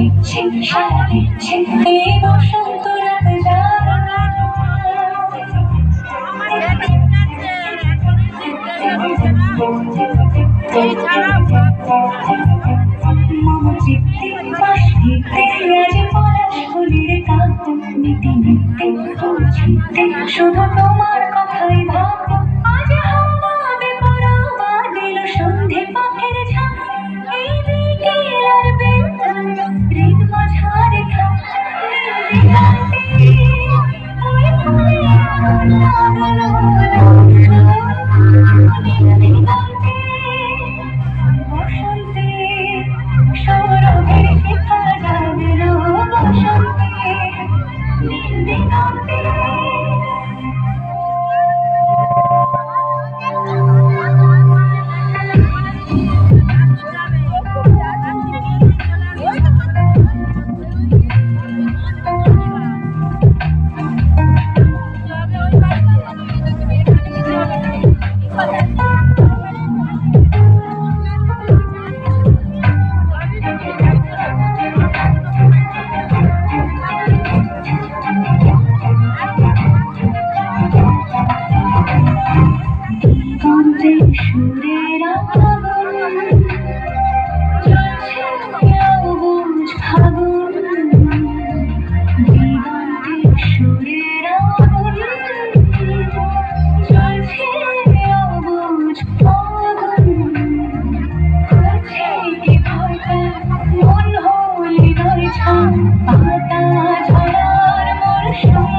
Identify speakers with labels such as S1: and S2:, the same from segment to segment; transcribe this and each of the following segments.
S1: দিচ্ছে সারা দিচ্ছে এই বসন্ত রাত মম চিত্তে পাশে আজ পলাশ ফুলের কাব্য নীতি নিত্যে চিত্তে শুধু তোমার কথাই ভাববো আজ হাওয়া বেপরোয়া দিল সন্ধে পাখির ঝাঁক এই বিকেল আর বেলা হৃদ মাঝারে থাক ওই ফুলে লাগলো বসন্তে সৌরভের শিখা জাগলো বসন্তে নীল দিগন্তে দিগন্তে সুরের আগুন জ্বলছে অবুঝ ফাগুন দিগন্তে সুরের আগুন জ্বলছে অবুঝ ফাগুন করছে কি ভয়টা মন হৃদয় ছাপ পাতা ঝরার মরশুম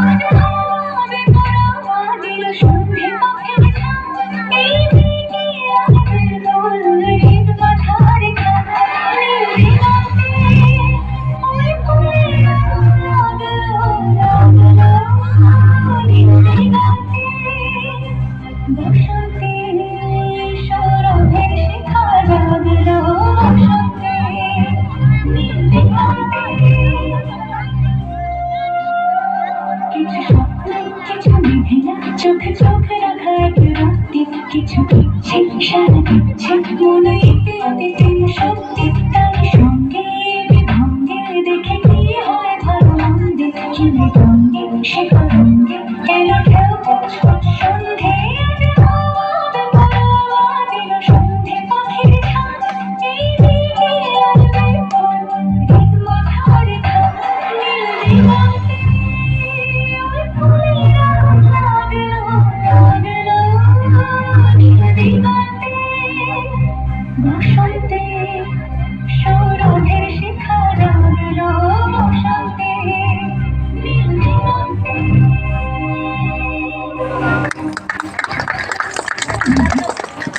S1: আজ হাওয়া বেপরোয়া দিল সন্ধে পাখির ঝাঁক এই বিকেল আজের দোল হৃদ মাঝারে থাক নীল দিগন্তে ওই ফুলে লাগলো নীল দিগন্তে বসন্তে সৌরভের শিখা জাগলো বসন্তে নীল দিগন্তে কিছু স্বপ্ন কিছু মেঘলা চোখে চোখ রাখা এক রাত্রি কিছু দিচ্ছে সারা দিচ্ছে মনে এতে অতীতে সত্যি তার সঙ্গে বিভঙ্গে দেখে কি হয় ভালো মন্দে কি মৃদঙ্গে শিখরঙ্গে এলো ঢেউ পৌঁছল সন্ধে আজ হাওয়া বেপরোয়া দিল সন্ধে পাখির ঝাঁক এই বিকেল আর বেপর হৃদ মাঝারে থাক নীল দিগন্তে ওই ফুলের আগুন লাগলো নীল দিগন্তে বসন্তে